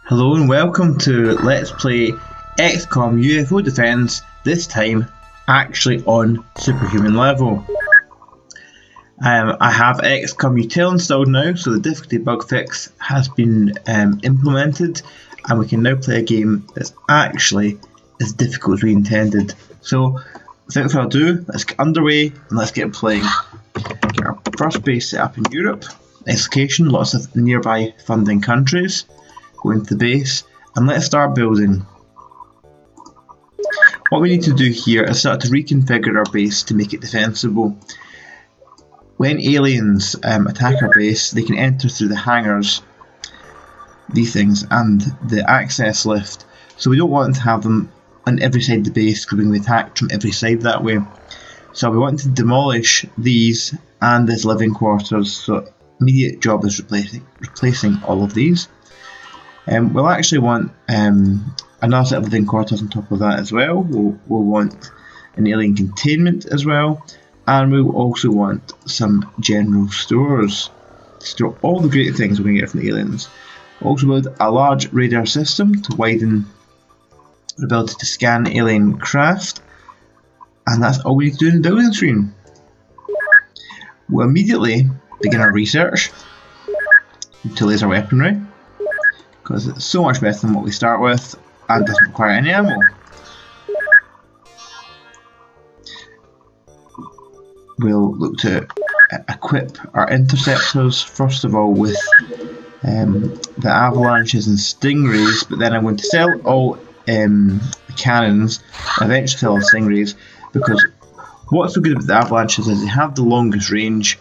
Hello and welcome to Let's Play XCOM UFO Defense, this time actually on Superhuman level. I have XCOM Util installed now, so the difficulty bug fix has been implemented and we can now play a game that's actually as difficult as we intended. So without further ado, let's get underway and let's get playing. Get our first base set up in Europe. Nice location, lots of nearby funding countries. Go into the base and let's start building. What we need to do here is start to reconfigure our base to make it defensible. When aliens attack our base, they can enter through the hangars, these things, and the access lift. So we don't want to have them on every side of the base because we can be attacked from every side that way. So we want to demolish these and this living quarters. So immediate job is replacing all of these. We'll actually want another set of living quarters on top of that as well. We'll want an alien containment as well, and we'll also want some general stores to store all the great things we're going to get from the aliens. Also build a large radar system to widen the ability to scan alien craft, and that's all we need to do in the building screen. We'll immediately begin our research to laser weaponry, because it's so much better than what we start with and doesn't require any ammo. We'll look to equip our interceptors first of all with the avalanches and stingrays, but then I'm going to sell all the cannons and eventually sell all the stingrays, because what's so good about the avalanches is they have the longest range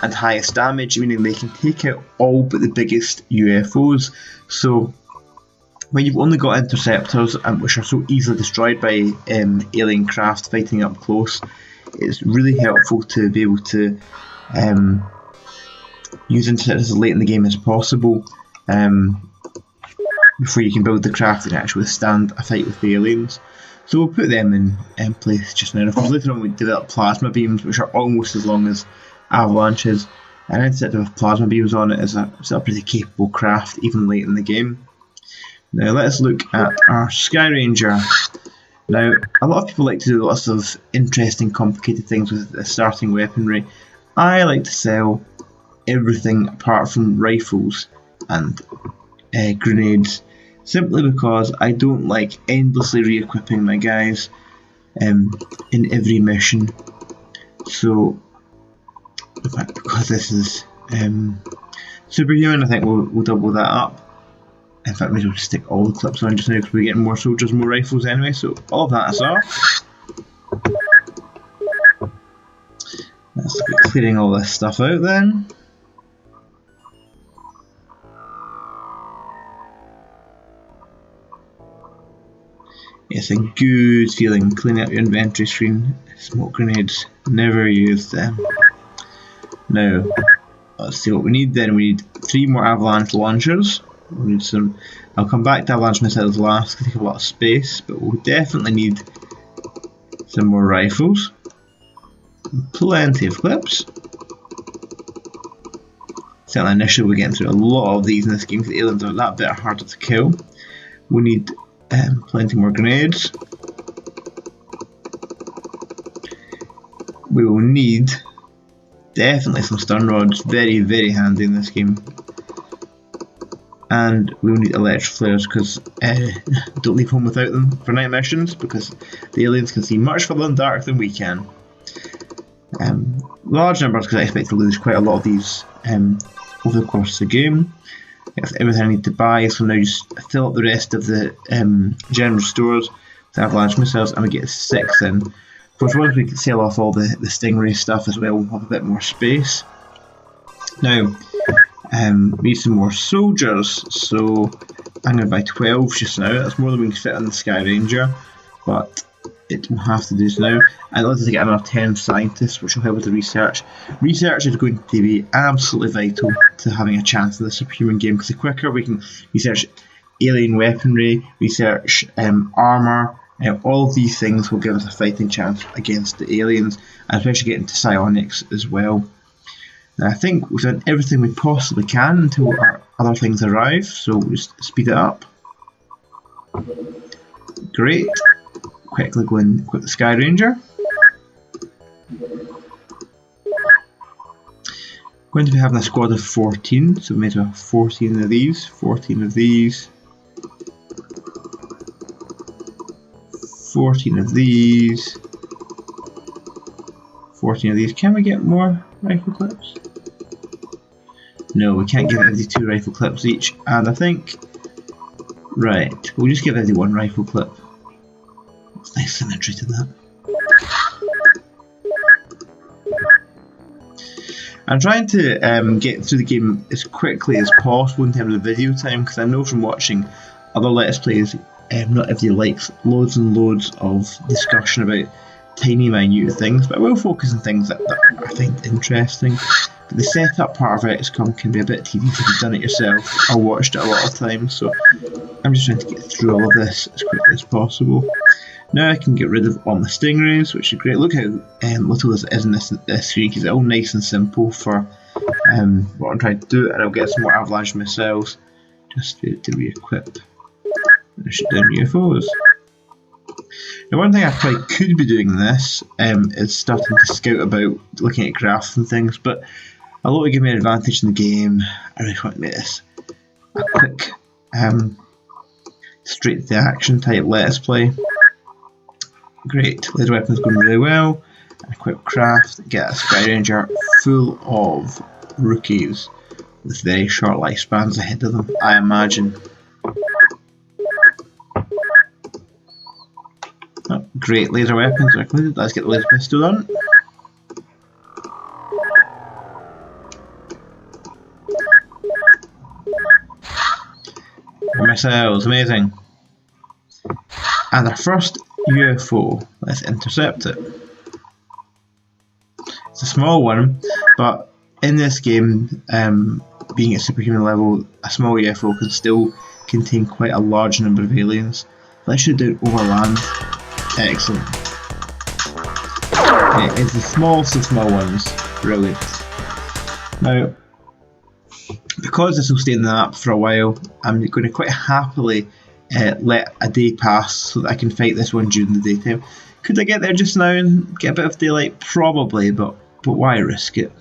and highest damage, meaning they can take out all but the biggest UFOs. So when you've only got interceptors, which are so easily destroyed by alien craft fighting up close, it's really helpful to be able to use interceptors as late in the game as possible before you can build the craft and actually withstand a fight with the aliens. So we'll put them in place just now. Of course, later on we develop plasma beams, which are almost as long as avalanches, and interceptor with plasma beams on it is a pretty capable craft even late in the game. Now let's look at our Sky Ranger. Now a lot of people like to do lots of interesting complicated things with the starting weaponry. I like to sell everything apart from rifles and grenades, simply because I don't like endlessly re-equipping my guys in every mission. So because this is Superhuman, I think we'll double that up. In fact, maybe we'll just stick all the clips on just now because we're getting more soldiers, more rifles anyway, so all of that is off. Let's look at clearing all this stuff out then. It's a good feeling cleaning up your inventory screen. Smoke grenades, never use them. Now, let's see what we need then. We need 3 more avalanche launchers. We need some. I'll come back to avalanche missiles last because they take a lot of space, but we'll definitely need some more rifles. Plenty of clips. Certainly initially we're getting through a lot of these in this game because the aliens are that bit harder to kill. We need plenty more grenades. We will need definitely some stun rods, very very handy in this game. And we will need electric flares because don't leave home without them for night missions, because the aliens can see much further in the dark than we can. Large numbers because I expect to lose quite a lot of these over the course of the game. That's everything I need to buy, so now just fill up the rest of the general stores with avalanche missiles and we get 6 in. Of course, once we can sell off all the Stingray stuff as well, we'll have a bit more space. Now, we need some more soldiers, so I'm going to buy 12 just now. That's more than we can fit on the Sky Ranger, but it will have to do so now. I'd like to get another 10 scientists, which will help with the research. Research is going to be absolutely vital to having a chance in the Superhuman game, because the quicker we can research alien weaponry, research armour, all of these things will give us a fighting chance against the aliens, and especially getting to psionics as well. And I think we've done everything we possibly can until our other things arrive, so we'll just speed it up. Great. Quickly go and equip the Sky Ranger. Going to be having a squad of 14, so we made 14 of these, 14 of these, 14 of these, 14 of these. Can we get more rifle clips? No, we can't give everybody 2 rifle clips each, and I think, right, we'll just give everybody 1 rifle clip. That's nice symmetry to that. I'm trying to get through the game as quickly as possible in terms of video time, because I know from watching other Let's Plays, not everybody likes loads and loads of discussion about tiny minute things, but I will focus on things that I find interesting. But the setup part of XCOM can be a bit tedious if you've done it yourself. I watched it a lot of times, so I'm just trying to get through all of this as quickly as possible. Now I can get rid of all my stingrays, which is great. Look how little this is in this screen, because it's all nice and simple for what I'm trying to do, and I'll get some more avalanche missiles just to re-equip and shoot down UFOs. Now, one thing I probably could be doing in this is starting to scout about, looking at graphs and things, but a lot will give me an advantage in the game. I really want to make this a quick, straight to the action type Let's Play. Great, laser weapons going really well. And equip craft, get a Sky Ranger full of rookies with very short lifespans ahead of them, I imagine. Oh, great, laser weapons are included. Let's get the laser pistol done. Missiles, amazing. And our first UFO, let's intercept it. It's a small one, but in this game, being at superhuman level, a small UFO can still contain quite a large number of aliens. Let's shoot down over land. Excellent. It's the smallest of small ones. Brilliant. Now, because this will stay in the map for a while, I'm going to quite happily let a day pass so that I can fight this one during the daytime. Could I get there just now and get a bit of daylight? Probably, but why risk it?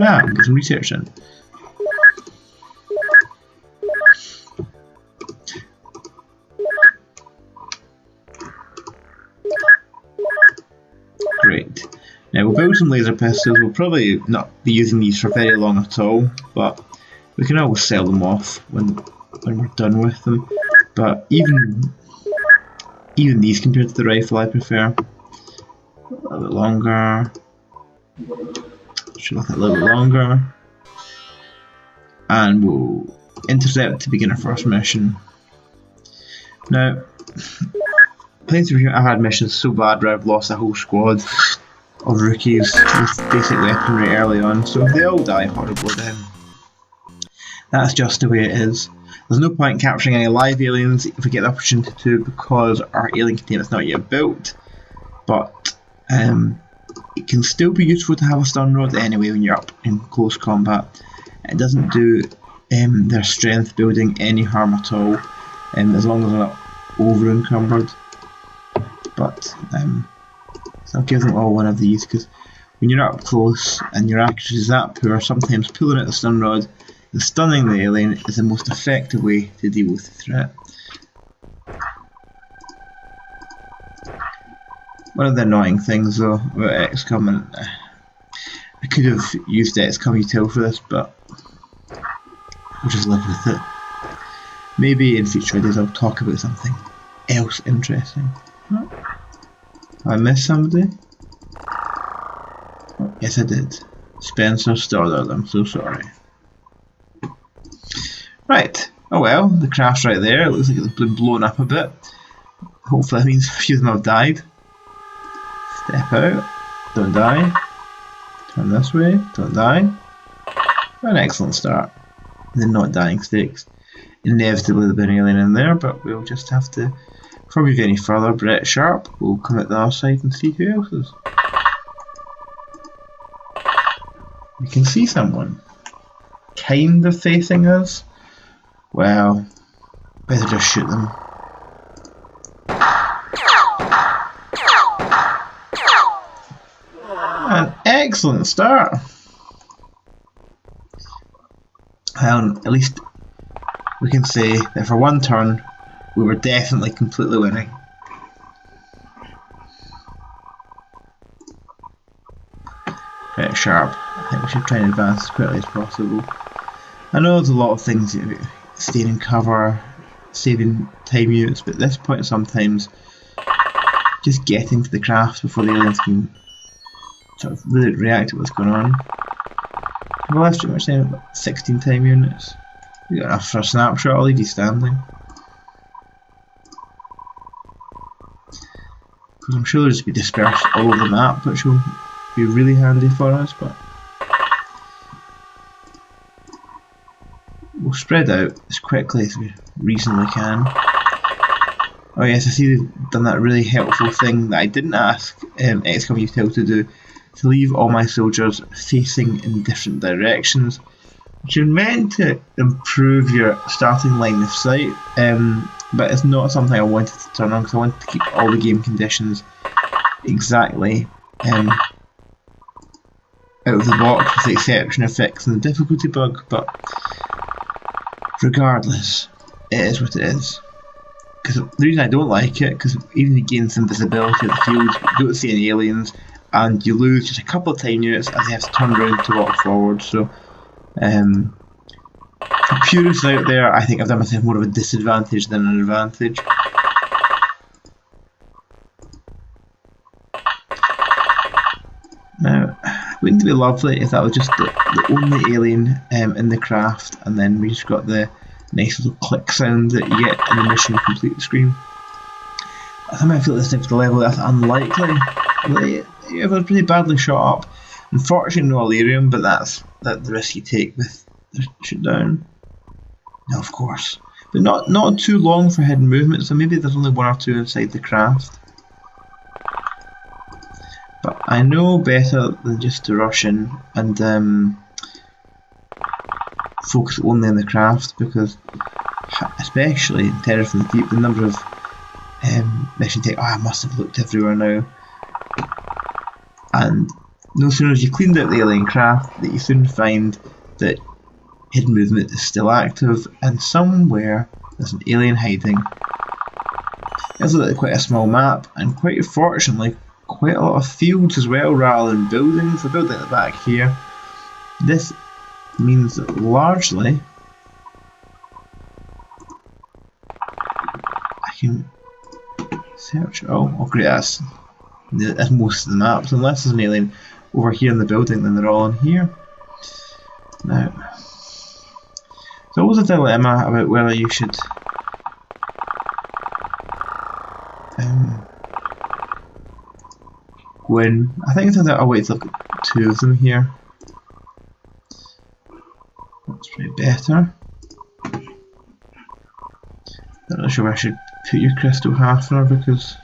Ah, get some research in. Great. Now we'll build some laser pistols. We'll probably not be using these for very long at all, but we can always sell them off when we're done with them. But even these compared to the rifle, I prefer. A little bit longer. Should look a little bit longer. And we'll intercept to begin our first mission. Now, playing through here, I've had missions so bad where I've lost a whole squad of rookies with basic weaponry early on, so if they all die horribly, then that's just the way it is. There's no point capturing any live aliens if we get the opportunity to, because our alien containment's not yet built, but it can still be useful to have a stun rod anyway when you're up in close combat. It doesn't do their strength building any harm at all, as long as they're not over encumbered. But so I'll give them all one of these, because when you're up close and your accuracy is that poor, sometimes pulling out the stun rod and stunning the alien is the most effective way to deal with the threat. One of the annoying things though about XCOM, and I could have used XCOM util for this, but we'll just live with it. Maybe in future videos I'll talk about something else interesting. I missed somebody? Oh, yes I did. Spencer Stoddard, I'm so sorry. Right, oh well, the craft's right there. It looks like it's been blown up a bit. Hopefully that means a few of them have died. Step out, don't die. Turn this way, don't die. An excellent start. And then not dying stakes. Inevitably there'll be an alien in there, but we'll just have to. Before we go any further, Brett Sharp will come at the other side and see who else is. We can see someone kind of facing us. Well, better just shoot them. An excellent start. At least we can say that for one turn we were definitely completely winning. Pretty sharp. I think we should try and advance as quickly as possible. I know there's a lot of things, staying in cover, saving time units, but at this point sometimes just getting to the craft before the aliens can sort of really react to what's going on. I've left too much time, about 16 time units. We got enough for a snapshot. I'll leave you standing. Because I'm sure they'll just be dispersed all over the map, which will be really handy for us, but we'll spread out as quickly as we reasonably can. Oh yes, I see they've done that really helpful thing that I didn't ask XCOM Util to do, to leave all my soldiers facing in different directions, which is meant to improve your starting line of sight, but it's not something I wanted to turn on because I wanted to keep all the game conditions exactly out of the box, with the exception of fixing the difficulty bug. But regardless, it is what it is. Because the reason I don't like it, because even if you gain some visibility of the field, you don't see any aliens, and you lose just a couple of time units as you have to turn around to walk forward. So for purists out there, I think I've done myself more of a disadvantage than an advantage. Now, wouldn't it be lovely if that was just the only alien in the craft, and then we just got the nice little click sound that you get in the mission complete screen? I think I feel this type of level, that's unlikely. It was pretty badly shot up. Unfortunately no Alarium, but that's the risk you take with the shoot down. No, of course. But not too long for hidden movement, so maybe there's only one or two inside the craft. But I know better than just to rush in and focus only on the craft, because especially in Terror from the Deep, the number of mission take, I must have looked everywhere now. And no sooner as you cleaned out the alien craft, that you soon find that hidden movement is still active, and somewhere there's an alien hiding. It's quite a small map, and quite fortunately quite a lot of fields as well rather than buildings. The building at the back here. This means that largely I can search. Oh great, that's most of the maps. Unless there's an alien over here in the building, then they're all in here. Now, there's always a dilemma about whether you should go in. I think it's I'll wait to look at two of them here. That's probably better. Not really sure where I should put your crystal halfer, because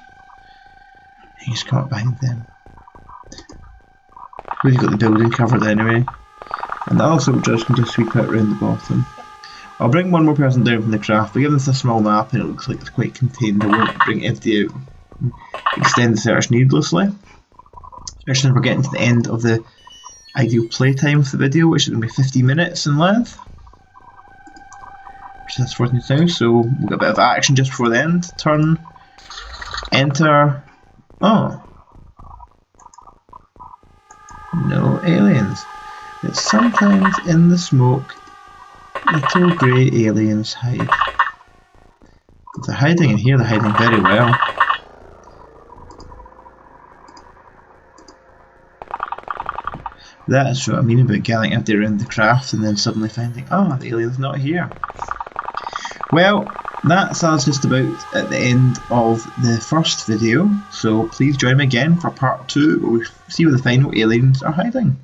you just come up behind them. We've got the building covered anyway, and the other soldiers can just sweep out round the bottom. I'll bring one more person down from the craft, but given it's a small map and it looks like it's quite contained, I won't bring everybody out and extend the search needlessly. Especially when we're getting to the end of the ideal playtime of the video, which is going to be 50 minutes in length. Which is 14 now, so we'll get a bit of action just before the end. Turn, enter. Oh. No aliens. But sometimes in the smoke, little grey aliens hide. If they're hiding in here, they're hiding very well. That's what I mean about getting empty around the craft and then suddenly finding, oh, the alien's not here. Well, that's us just about at the end of the first video, so please join me again for part 2 where we see where the final aliens are hiding.